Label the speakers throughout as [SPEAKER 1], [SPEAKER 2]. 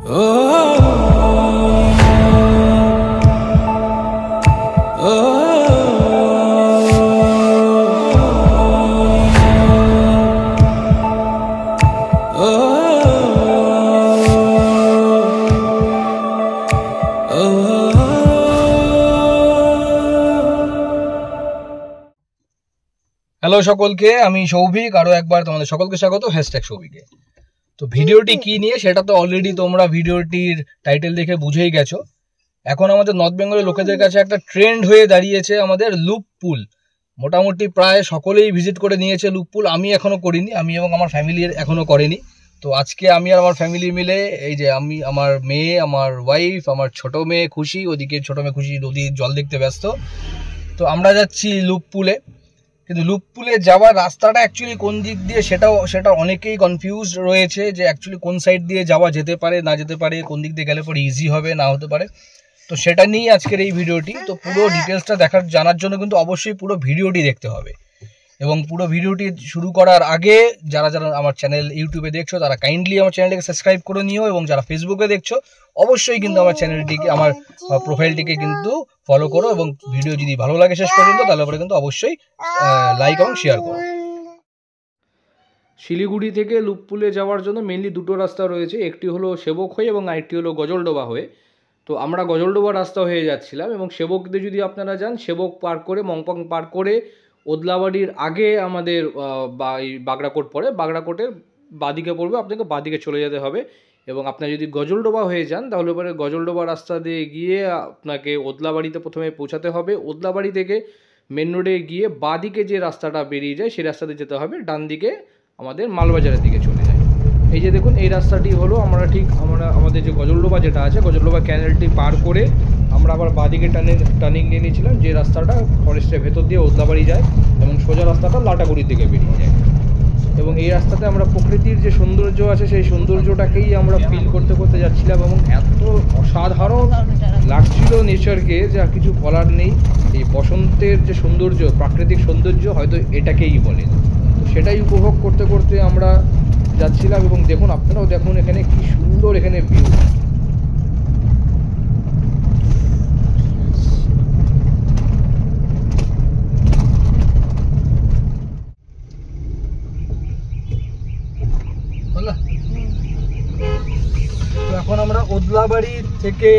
[SPEAKER 1] Hello সকলকে, আমি সৌভিক। আরো একবার তোমাদের সকলকে স্বাগত #সৌভিকে। তো ভিডিওটি কি নিয়ে সেটা তো অলরেডি তোমরা ভিডিওটির টাইটেল দেখে বুঝেই গেছো। এখন আমাদের নর্থ বেঙ্গলের লোকেদের কাছে একটা ট্রেন্ড হয়ে দাঁড়িয়েছে আমাদের লুপ পুল। মোটামুটি প্রায় সকলেই ভিজিট করে নিয়েছে লুপ পুল। আমি এখনো করিনি, আমি এবং আমার ফ্যামিলি এখনো করেনি। তো আজকে আমি আর আমার ফ্যামিলি মিলে, এই যে আমি, আমার মেয়ে, আমার ওয়াইফ, আমার ছোট মেয়ে খুশি, ওদিকে ছোট মেয়ে খুশি নদীর জল দেখতে ব্যস্ত। তো আমরা যাচ্ছি লুপ পুলে। কিন্তু লুপ পুলে যাওয়ার রাস্তাটা অ্যাকচুয়ালি কোন দিক দিয়ে সেটা অনেকেই কনফিউজ রয়েছে, যে অ্যাকচুয়ালি কোন সাইড দিয়ে যাওয়া যেতে পারে না যেতে পারে, কোন দিক দিয়ে গেলে পরে ইজি হবে না হতে পারে। তো সেটা নিয়েই আজকের এই ভিডিওটি। তো পুরো ডিটেলসটা জানার জন্য কিন্তু অবশ্যই পুরো ভিডিওটি দেখতে হবে। এবং পুরো ভিডিওটি শুরু করার আগে যারা আমার চ্যানেল ইউটিউবে দেখছো তারা কাইন্ডলি আমার চ্যানেলটিকে সাবস্ক্রাইব করে নিও, এবং যারা ফেসবুকে দেখছো অবশ্যই কিন্তু আমার চ্যানেলটিকে, আমার প্রোফাইলটিকে কিন্তু ফলো করো, এবং ভিডিও যদি ভালো লাগে শেষ পর্যন্ত তাহলে পরে কিন্তু অবশ্যই লাইক এবং শেয়ার করো। শিলিগুড়ি থেকে লুপ পুলে যাওয়ার জন্য মেনলি দুটো রাস্তা রয়েছে, একটি হলো সেবক হয়ে এবং আরেকটি হলো গজলডোবা হয়ে। তো আমরা গজলডোবা রাস্তা হয়ে যাচ্ছিলাম, এবং সেবক দিয়ে যদি আপনারা যান, সেবক পার করে মংপং পার করে ওদলাবাড়ির আগে আমাদের বাগড়াকোট পড়ে, বাগড়াকোটের বাদিকে পড়বে, আপনাকে বাদিকে চলে যেতে হবে। এবং আপনার যদি গজলডোবা হয়ে যান তাহলে পরে গজলডোবা রাস্তা দিয়ে গিয়ে আপনাকে ওদলাবাড়িতে প্রথমে পৌঁছাতে হবে। ওদলাবাড়ি থেকে মেন রোডে গিয়ে বাদিকে যে রাস্তাটা বেরিয়ে যায় সেই রাস্তাতে যেতে হবে, ডান দিকে আমাদের মালবাজারের দিকে চলে যায়। এই যে দেখুন, এই রাস্তাটি হলো আমাদের যে গজলডোবা যেটা আছে, গজলডোবা ক্যানেলটি পার করে আমরা আবার বাদিকে টার্নিং নিয়ে নিয়েছিলাম, যে রাস্তাটা ফরেস্টের ভেতর দিয়ে ওদলাবাড়ি যায় এবং সোজা রাস্তাটা লাটাগুড়ির দিকে বেরিয়ে যায়। এবং এই রাস্তাতে আমরা প্রকৃতির যে সৌন্দর্য আছে সেই সৌন্দর্যটাকেই আমরা ফিল করতে করতে যাচ্ছিলাম, এবং এত অসাধারণ লাগছিল নেচারকে যা কিছু বলার নেই। এই বসন্তের যে সৌন্দর্য, প্রাকৃতিক সৌন্দর্য হয়তো এটাকেই বলে, তো সেটাই উপভোগ করতে করতে আমরা যাচ্ছিলাম। এবং দেখুন, আপনারাও দেখুন এখানে কি সুন্দর এখানে ভিউ। তো এখন আমরা ওদলাবাড়ি থেকে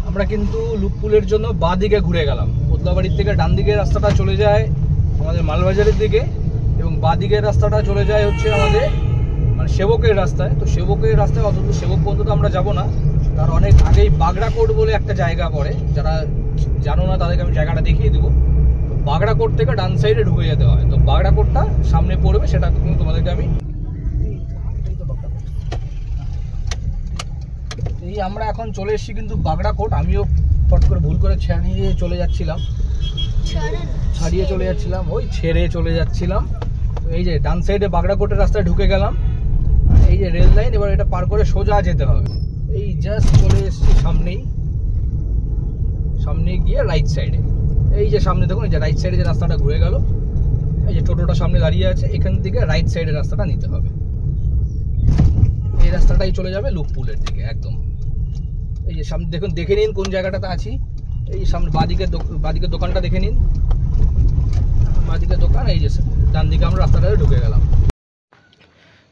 [SPEAKER 1] আমরা কিন্তু লুপ পুলের জন্য বাঁ দিকে ঘুরে গেলাম। ওদলাবাড়ির থেকে ডান দিকের রাস্তাটা চলে যায় আমাদের মালবাজারের দিকে, এবং বাঁ দিকের রাস্তাটা চলে যায় হচ্ছে আমাদের সেবকের রাস্তায়। তো সেবকের রাস্তায় অত সেবক পর্যন্ত আমরা যাব না, তার অনেক আগেই বাগড়াকোট বলে একটা জায়গা পড়ে, যারা জানো না তাদেরকে আমি জায়গাটা দেখিয়ে দেবো। তো বাগড়াকোট থেকে ডান সাইডে ঢুকে যেতে হয়। তো বাগড়াকোটটা সামনে পড়বে, সেটা কিন্তু তোমাদেরকে আমি এই আমরা এখন চলে এসেছি কিন্তু বাগড়াকোট। আমিও ফট করে ভুল করে ছেড়ে চলে যাচ্ছিলাম, ছেড়ে চলে যাচ্ছিলাম। এই যে ডান সাইডে বাগড়াকোটের রাস্তায় ঢুকে গেলাম, এই যে রেল লাইন, এবার এটা পার করে সোজা যেতে হবে। এই জাস্ট চলে এসেছি সামনে গিয়ে রাইট সাইডে, এই যে সামনে দেখুন, এই যে রাইট সাইডে যে রাস্তাটা ঘুরে গেল, এই যে টোটোটা সামনে দাঁড়িয়ে আছে, এখান থেকে রাইট সাইডের রাস্তাটা নিতে হবে। এই রাস্তাটাই চলে যাবে লুপ পুলের দিকে একদম। এই যে সামনে দেখুন, দেখে নিন কোন জায়গাটাতে আছি। এই সামনে বাদিকে দোকানটা দেখে নিন, বাদিকে দোকান। এই যে ডান দিকে আমরা রাস্তাটাতে ঢুকে গেলাম।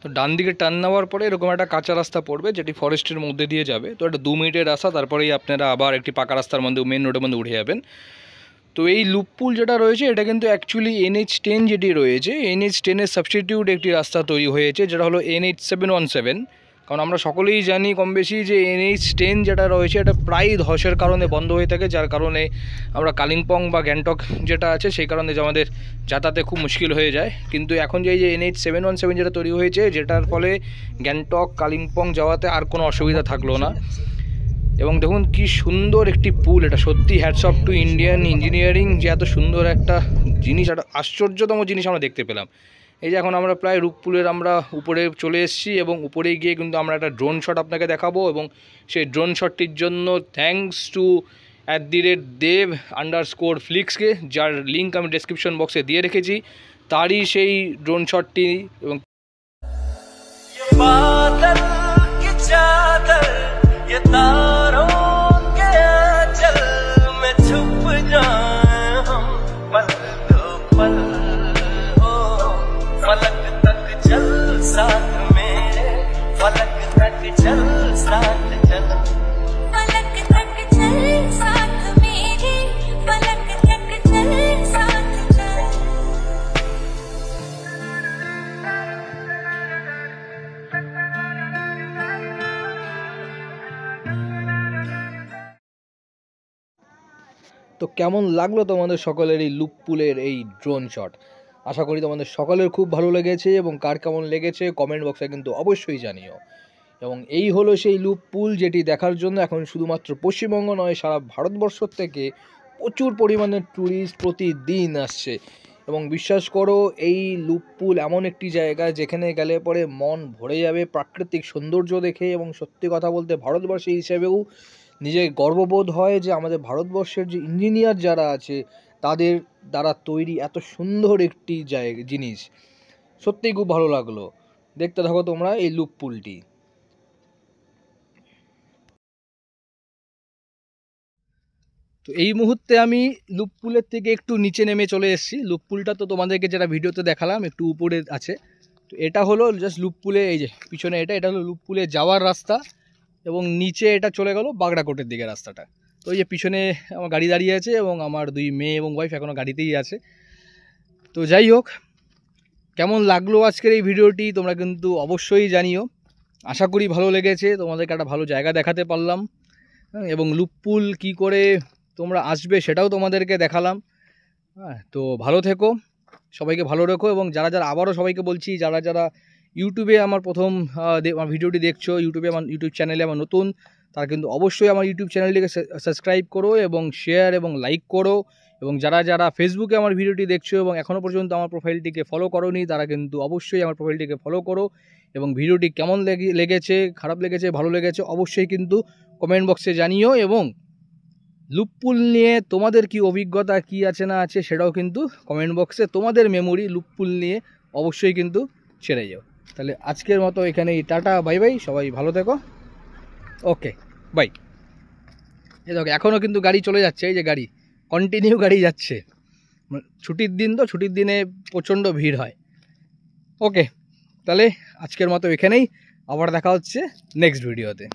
[SPEAKER 1] তো ডান দিকে টার্ন নেওয়ার পরে এরকম একটা কাঁচা রাস্তা পড়বে, যেটি ফরেস্টের মধ্যে দিয়ে যাবে। তো এটা 2 মিনিটের রাস্তা, তারপরেই আপনারা আবার একটি পাকা রাস্তার মধ্যে মেন রোডের মধ্যে উঠে যাবেন। তো এই লুপ পুল যেটা রয়েছে এটা কিন্তু অ্যাকচুয়ালি NH10 যেটি রয়েছে, NH10-এর সাবস্টিটিউট একটি রাস্তা তৈরি হয়েছে, যেটা হলো NH717। কারণ আমরা সকলেই জানি কম বেশি যে NH10 যেটা রয়েছে এটা প্রায় ধসের কারণে বন্ধ হয়ে থাকে, যার কারণে আমরা কালিম্পং বা গ্যাংটক যেটা আছে সেই কারণে যে আমাদের যাতায়াতে খুব মুশকিল হয়ে যায়। কিন্তু এখন যে NH717 যেটা তৈরি হয়েছে, যেটার ফলে গ্যাংটক কালিম্পং যাওয়াতে আর কোনো অসুবিধা থাকলো না। এবং দেখুন কি সুন্দর একটি পুল, এটা সত্যি hats off to Indian engineering, যে এত সুন্দর একটা জিনিস, একটা আশ্চর্যতম জিনিস আমরা দেখতে পেলাম। এই যে এখন আমরা প্রায় লুপ পুলের আমরা উপরে চলে এসেছি, এবং উপরে গিয়ে কিন্তু আমরা একটা ড্রোন শট আপনাকে দেখাবো, এবং সেই ড্রোন শটটির জন্য থ্যাঙ্কস টু @dev_flix-কে, যার লিঙ্ক আমি ডেসক্রিপশন বক্সে দিয়ে রেখেছি, তারই সেই ড্রোন শটটি। এবং
[SPEAKER 2] सितारों के आंचल में छुप जाएं हम पल दो पल हो फलक तक चल साथ मेरे फलक तक चल साथ चल
[SPEAKER 3] फलक तक चल साथ मेरे फलक तक चल साथ चल।
[SPEAKER 1] তো কেমন লাগলো তোমাদের সকলের এই লুপ পুলের এই ড্রোন শট? আশা করি তোমাদের সকলের খুব ভালো লেগেছে, এবং কার কেমন লেগেছে কমেন্ট বক্সে কিন্তু অবশ্যই জানিও। এবং এই হলো সেই লুপ পুল যেটি দেখার জন্য এখন শুধুমাত্র পশ্চিমবঙ্গ নয়, সারা ভারতবর্ষ থেকে প্রচুর পরিমাণে ট্যুরিস্ট প্রতিদিন আসছে। এবং বিশ্বাস করো, এই লুপ পুল এমন একটি জায়গা যেখানে গেলে পরে মন ভরে যাবে প্রাকৃতিক সৌন্দর্য দেখে। এবং সত্যি কথা বলতে ভারতবর্ষী হিসেবেও নিজের গর্ববোধ হয় যে আমাদের ভারতবর্ষের যে ইঞ্জিনিয়ার যারা আছে তাদের দ্বারা তৈরি এত সুন্দর একটি জায়গা জিনিস। সত্যিই খুব ভালো লাগলো। দেখতে থাকো তোমরা এই লুপ পুলটি। তো এই মুহূর্তে আমি লুপ পুলের থেকে একটু নিচে নেমে চলে এসেছি। লুপ পুলটা তো তোমাদেরকে যেটা ভিডিওতে দেখালাম একটু উপরে আছে। তো এটা হলো জাস্ট লুপ পুলে, এই যে পিছনে এটা হলো লুপ পুলে যাওয়ার রাস্তা, এবং নিচে এটা চলে গেল বাগড়াকোটের দিকে রাস্তাটা। তো এই যে পিছনে আমার গাড়ি দাঁড়িয়ে আছে, এবং আমার 2 মেয়ে এবং ওয়াইফ এখনও গাড়িতেই আছে। তো যাই হোক, কেমন লাগলো আজকের এই ভিডিওটি তোমরা কিন্তু অবশ্যই জানিও। আশা করি ভালো লেগেছে, তোমাদেরকে একটা ভালো জায়গা দেখাতে পারলাম, এবং লুপ পুল কী করে তোমরা আসবে সেটাও তোমাদেরকে দেখালাম। হ্যাঁ, তো ভালো থেকো, সবাইকে ভালো রেখো। এবং যারা যারা, আবারও সবাইকে বলছি, যারা যারা ইউটিউবে আমার প্রথম আমার ভিডিওটি দেখছো, আমার ইউটিউব চ্যানেলে আমার নতুন, তারা কিন্তু অবশ্যই আমার ইউটিউব চ্যানেলটিকে সাবস্ক্রাইব করো এবং শেয়ার এবং লাইক করো। এবং যারা যারা ফেসবুকে আমার ভিডিওটি দেখছো এবং এখনও পর্যন্ত আমার প্রোফাইলটিকে ফলো করোনি, তারা কিন্তু অবশ্যই আমার প্রোফাইলটিকে ফলো করো। এবং ভিডিওটি কেমন লেগেছে, খারাপ লেগেছে, ভালো লেগেছে অবশ্যই কিন্তু কমেন্ট বক্সে জানিও। এবং লুপ পুল নিয়ে তোমাদের কি অভিজ্ঞতা, কি আছে না আছে সেটাও কিন্তু কমেন্ট বক্সে তোমাদের মেমোরি লুপ পুল নিয়ে অবশ্যই কিন্তু ছেড়ে যাও। তাহলে আজকের মতো এখানেই টাটা, বাই বাই, সবাই ভালো থেকো, ওকে বাই। এই দেখো এখনও কিন্তু গাড়ি চলে যাচ্ছে, এই যে গাড়ি কন্টিনিউ গাড়ি যাচ্ছে। ছুটির দিন তো, ছুটির দিনে প্রচণ্ড ভিড় হয়। ওকে, তাহলে আজকের মতো এখানেই, আবার দেখা হচ্ছে নেক্সট ভিডিওতে।